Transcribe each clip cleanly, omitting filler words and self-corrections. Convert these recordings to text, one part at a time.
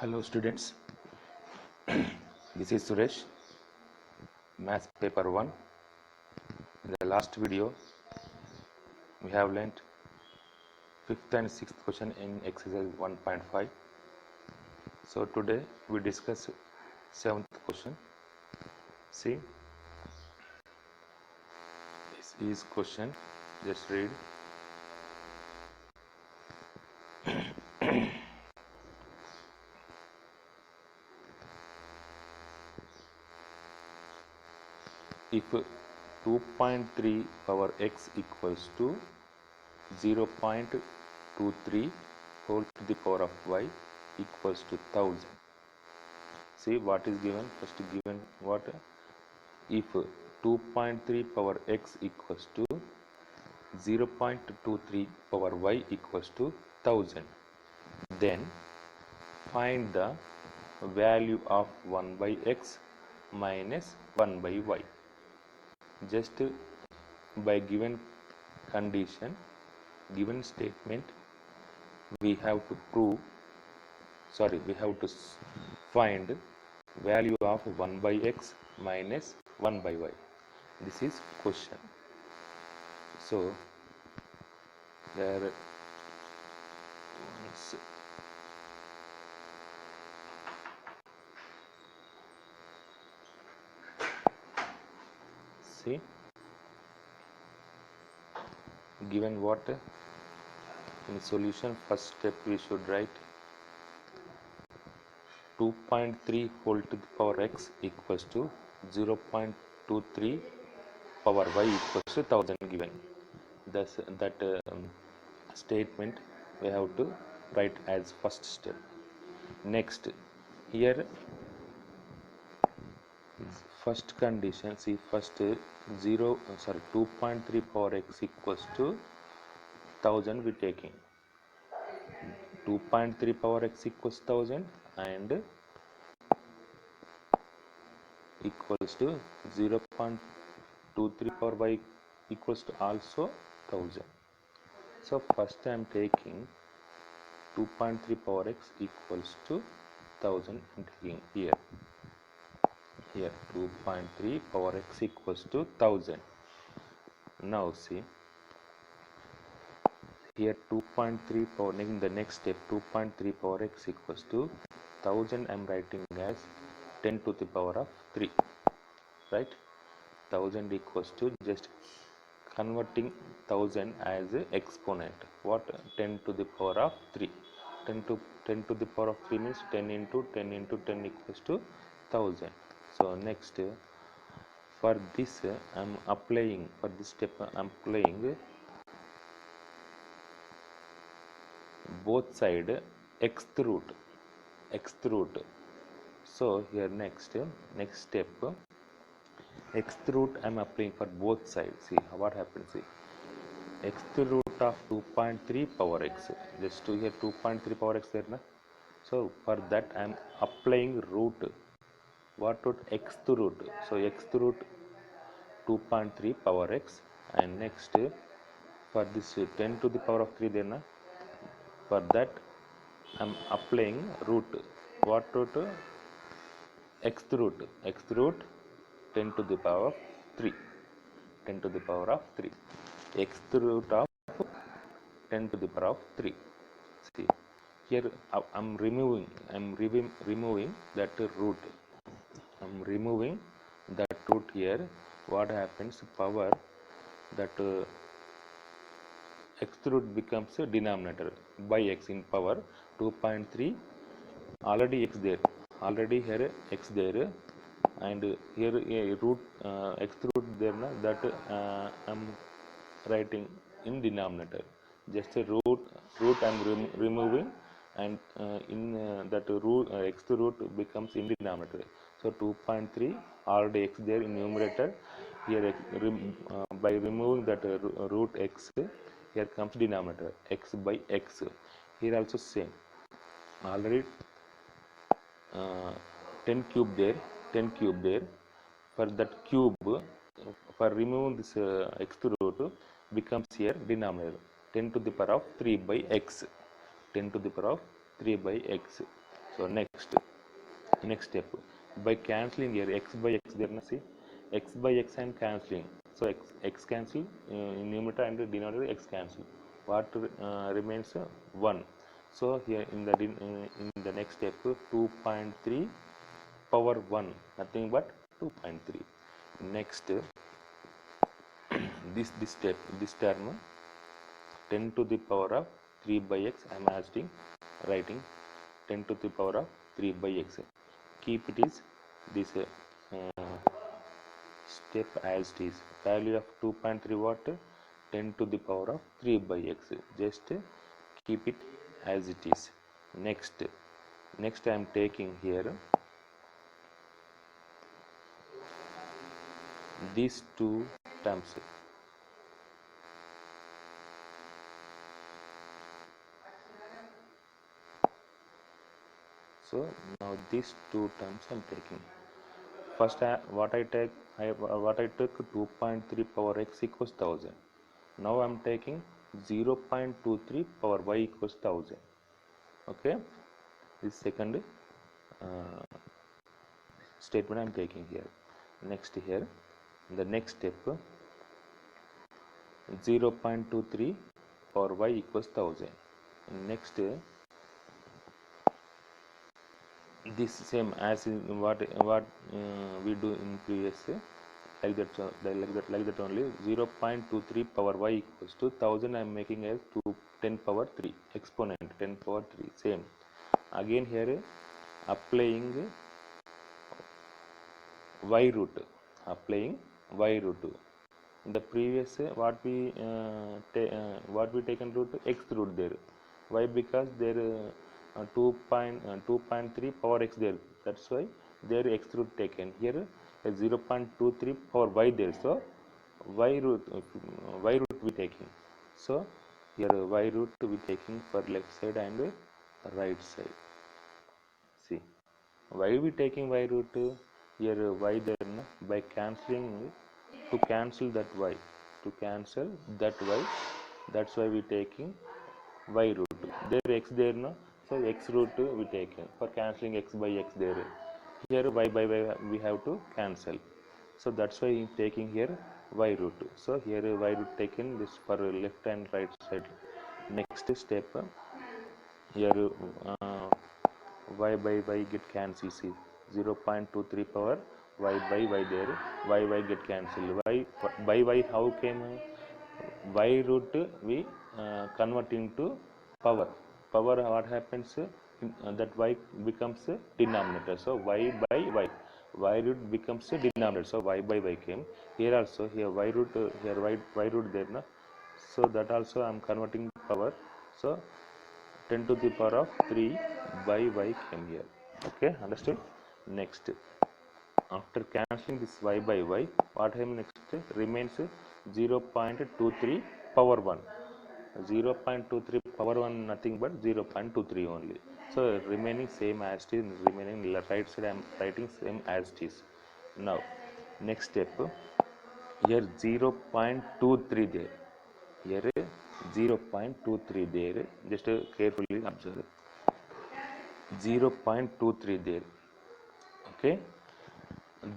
Hello students, this is Suresh, Maths paper 1. In the last video, we have learnt 5th and 6th question in exercise 1.5. So today we discuss 7th question. See, this is question, just read. If 2.3 power x equals to 0.23 whole to the power of y equals to 1000. See what is given. First given what? If 2.3 power x equals to 0.23 power y equals to 1000, then find the value of 1 by x minus 1 by y. Just by given condition, given statement, we have to find value of 1 by x minus 1 by y. This is question. So there see, given what? In solution, first step we should write 2.3 whole to the power x equals to 0.23 power y equals to 1000 given. Thus that statement we have to write as first step. Next, here first condition, see, first 2.3 power x equals to 1000 we taking. 2.3 power x equals 1000 and equals to 0.23 power y equals to also 1000. So first I am taking 2.3 power x equals to 1000 and taking here 2.3 power x equals to 1000. Now see, here 2.3 power, in the next step 2.3 power x equals to 1000 I am writing as 10 to the power of 3, right? 1000 equals to, just converting 1000 as exponent, what? 10 to the power of 3. 10 to the power of 3 means 10 into 10 into 10 equals to 1000. So next, for this I am applying, for this step I am applying both side xth root. So here next step, xth root I am applying for both sides. See what happens. See, xth root of 2.3 power x, just to here 2.3 power x there na. So for that I am applying root, what root? Xth root. So xth root 2.3 power x, and next for this 10 to the power of 3 there na, for that I am applying root, what root? Xth root 10 to the power of 3, 10 to the power of 3, xth root of 10 to the power of 3. See, here I am removing that root. I am removing that root here. What happens? Power, that xth root becomes a denominator by x in power 2.3. Already x there, already here x there, and here a root xth root there na, that I am writing in denominator. Just a root I am removing, and in that root xth root becomes in denominator. So 2.3 already x there in numerator, here by removing that root x, here comes denominator x by x. Here also same, already 10 cube there, for that cube, for removing this xth root becomes here denominator 10 to the power of 3 by x, 10 to the power of 3 by x. So next step, by cancelling here x by x, there na, see x by x I am cancelling, so x cancel, in numerator and denominator x cancel, what remains 1. So here in the next step, 2.3 power 1, nothing but 2.3. Next this step, this term 10 to the power of 3 by x, I am writing 10 to the power of 3 by x. Keep it is this step as it is. Value of 2.3 what? 10 to the power of 3 by x. Just keep it as it is. Next I am taking here these two terms. So now these two terms I am taking. First what I took 2.3 power x equals 1000. Now I am taking 0.23 power y equals 1000. Okay, this second statement I am taking here. Next here, the next step, 0.23 power y equals 1000. Next, this same as what we do in previous, like that only. 0.23 power y equals to 1000 I am making as 10 power 3 exponent 10 power 3. Same again here, applying y root, in the previous what we taken root x root there. Why? Because there 2.3 power x there, that's why there x root taken. Here 0.23 power y there, so y root we taking. So here y root we taking for left side and right side. See, why we taking y root? Here y there, no? By cancelling, to cancel that y, that's why we taking y root. There x there, no? So x root we taken for cancelling x by x there. Here y by y we have to cancel, so that's why I am taking here y root. So here y root taken this for left and right side. Next step, here y by y get cancelled. See, 0.23 power y by y there, y get cancelled. Y by y how came? Y root we convert into power. What happens? That y becomes a denominator. So y by y root becomes a denominator. So y by y came here also. Here y root, here y root there, no? So that also I am converting power. So 10 to the power of 3 by y came here. Okay, understood? Next, after cancelling this y by y, what happens next? Remains 0.23 power 1. 0.23 power 1 nothing but 0.23 only. So remaining same as it is. Remaining right side I am writing same as it is. Now next step, here 0.23 there. Here 0.23 there. Just carefully observe. 0.23 there. Okay,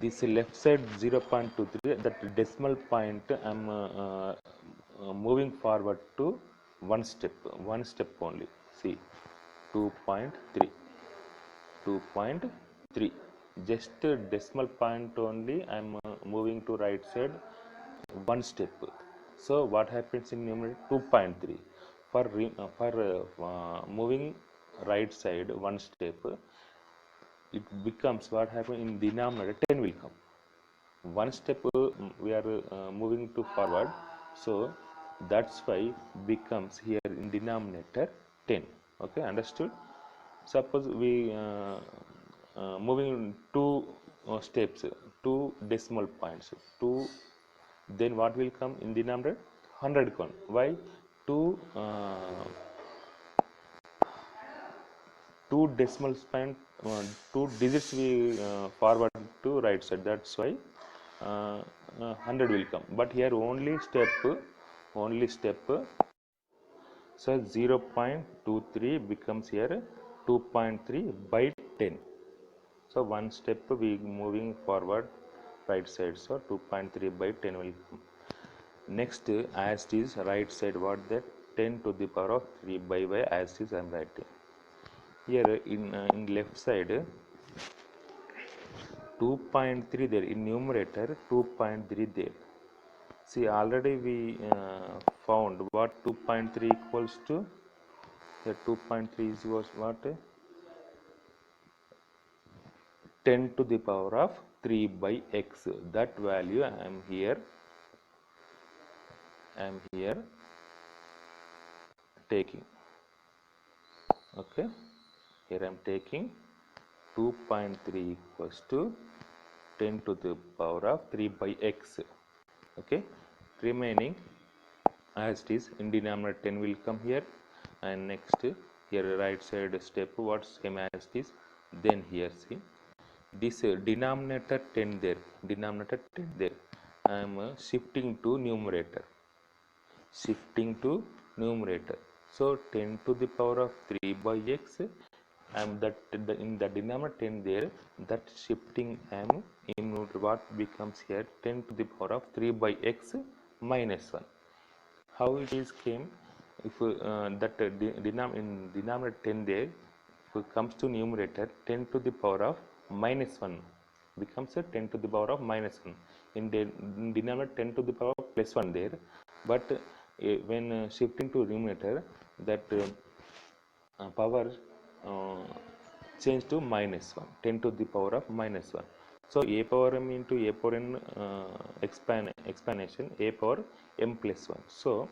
this left side 0.23, that decimal point I am moving forward to one step only. See, 2.3, just decimal point only I am moving to right side one step. So what happens in numerator? 2.3. For moving right side one step, it becomes what happens in denominator 10 will come. One step we are moving to forward, so that's why becomes here in denominator 10. Okay, understood? Suppose we moving two steps, two decimal points, two, then what will come in denominator? 100 come. Why? Two two decimal point, two digits we forward to right side, that's why 100 will come. But here only step, so 0.23 becomes here 2.3 by 10. So one step we moving forward right side, so 2.3 by 10 will come. Next, as it is right side, what that 10 to the power of 3 by y, as it is I am writing here. In left side 2.3 there, in numerator 2.3 there. See, already we found what 2.3 equals to. Here 2.3 is was what, 10 to the power of 3 by x. That value I am here taking. Okay, here I am taking 2.3 equals to 10 to the power of 3 by x. Okay, remaining as it is, in denominator 10 will come here, and next here right side step what same as it is. Then here see this denominator 10 there, denominator 10 there, I am shifting to numerator, so 10 to the power of 3 by x, I am that in the denominator 10 there, that shifting I am in what becomes here 10 to the power of 3 by x minus 1. How it is came, if that in denominator 10 there, if it comes to numerator 10 to the power of minus 1 becomes a 10 to the power of minus 1. In denominator 10 to the power of plus 1 there, but when shifting to numerator, that power change to minus 1, 10 to the power of minus 1. So a power m into a power n expansion a power m plus 1. So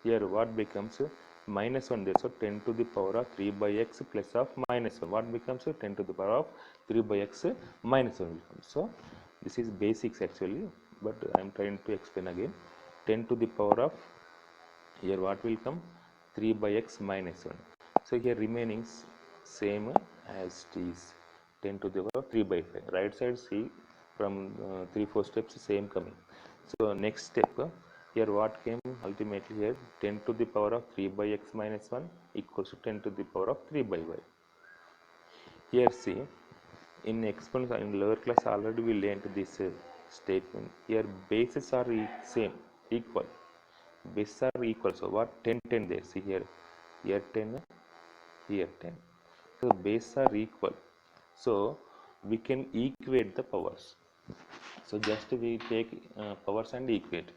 here what becomes minus 1 there, so 10 to the power of 3 by x plus of minus 1, what becomes 10 to the power of 3 by x minus 1 will come. So this is basics actually, but I am trying to explain again. 10 to the power of, here what will come, 3 by x minus 1. So here remaining same as it is, 10 to the power of 3 by 5. Right side see from 3-4 steps same coming. So next step, here what came ultimately here 10 to the power of 3 by x minus 1 equals to 10 to the power of 3 by y. Here see, in exponents in lower class already we learned this statement. Here bases are same, equal, bases are equal. So what, 10 10 there, see here 10, here 10. So bases are equal, so we can equate the powers. So just we take powers and equate.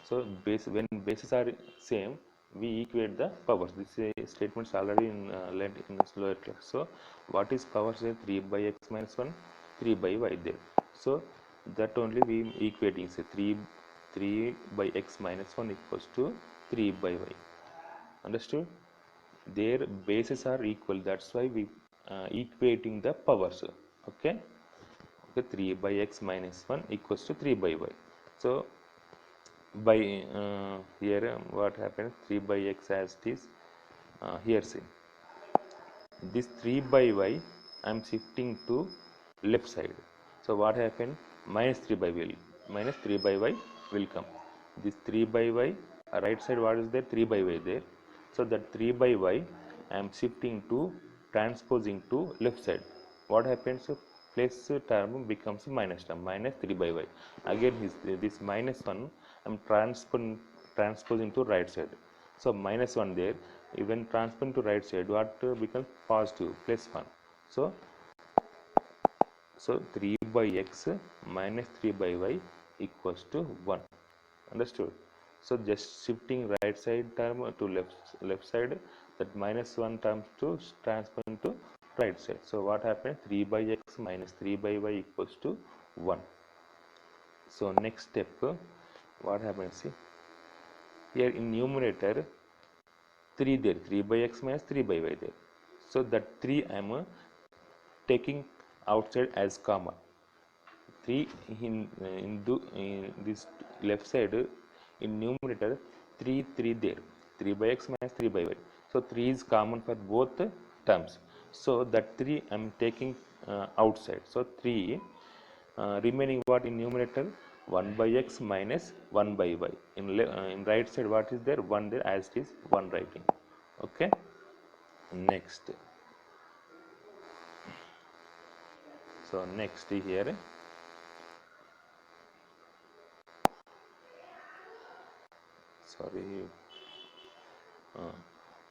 So when bases are same, we equate the powers. This statements already learned in lower class. So what is powers here? 3 by x minus 1, 3 by y there. So that only we equating, say 3 by x minus 1 equals to 3 by y. Understood? Their bases are equal, that's why we equating the powers. Okay, 3 by x minus 1 equals to 3 by y. So by here what happens, 3 by x as it is, here see this 3 by y I am shifting to left side. So what happened, minus 3 by y will come. This 3 by y right side, what is there, 3 by y there. So that 3 by y I am shifting to, transposing to left side. What happens, plus term becomes minus term, minus 3 by y. Again this minus 1 I am transposing to right side. So minus 1 there, even transposing to right side, what becomes positive, plus 1. So 3 by x minus 3 by y equals to 1. Understood? So just shifting right side term to left side, that minus 1 terms to transfer to right side. So what happened, 3 by x minus 3 by y equals to 1. So next step, what happens, see here in numerator 3 there, 3 by x minus 3 by y there. So that 3 I am taking outside as common. 3 in this left side in numerator 3 there, 3 by x minus 3 by y. So 3 is common for both terms. So that 3 I am taking outside. So 3 remaining what in numerator, 1 by x minus 1 by y. In right side what is there, 1 there, as it is 1 writing. Okay, next So next here, sorry,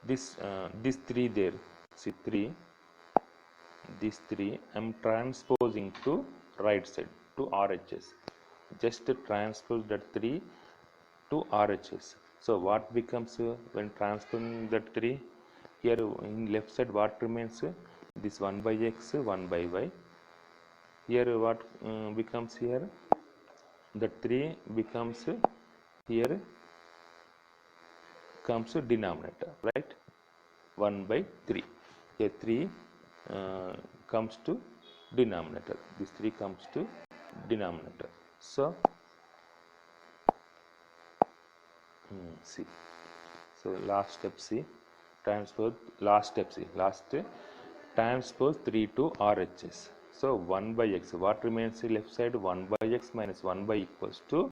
this 3 there, see 3, these 3 I'm transposing to right side to RHS. Just transpose that 3 to RHS. So what becomes when transposing that 3? Here in left side what remains? This 1 by x, 1 by y. Here what becomes here? The 3 becomes here comes denominator, right? 1 by 3. Here 3 comes to denominator. This 3 comes to denominator. So see. So last step C, transpose, last step C, last transpose 3 to RHS. So 1 by x, what remains left side? 1 by x minus 1 by equals to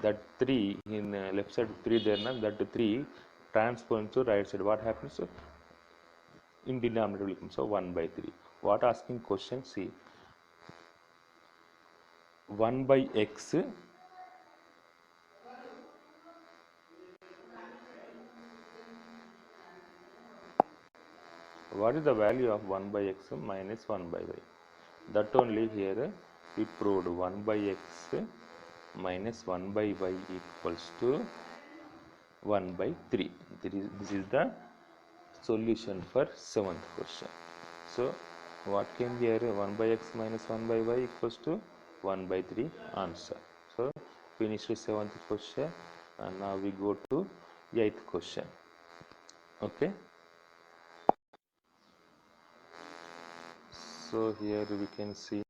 that 3 in left side 3 there now, that 3 transpose to right side. What happens? In denominator will come, so 1 by 3. What asking question? See, 1 by x, what is the value of 1 by x minus 1 by y? That only here we proved 1 by x minus 1 by y equals to 1 by 3. This is the solution for 7th question. So what came here? 1 by x minus 1 by y equals to 1 by 3 answer. So finish the 7th question, and now we go to 8th question. Okay. So here we can see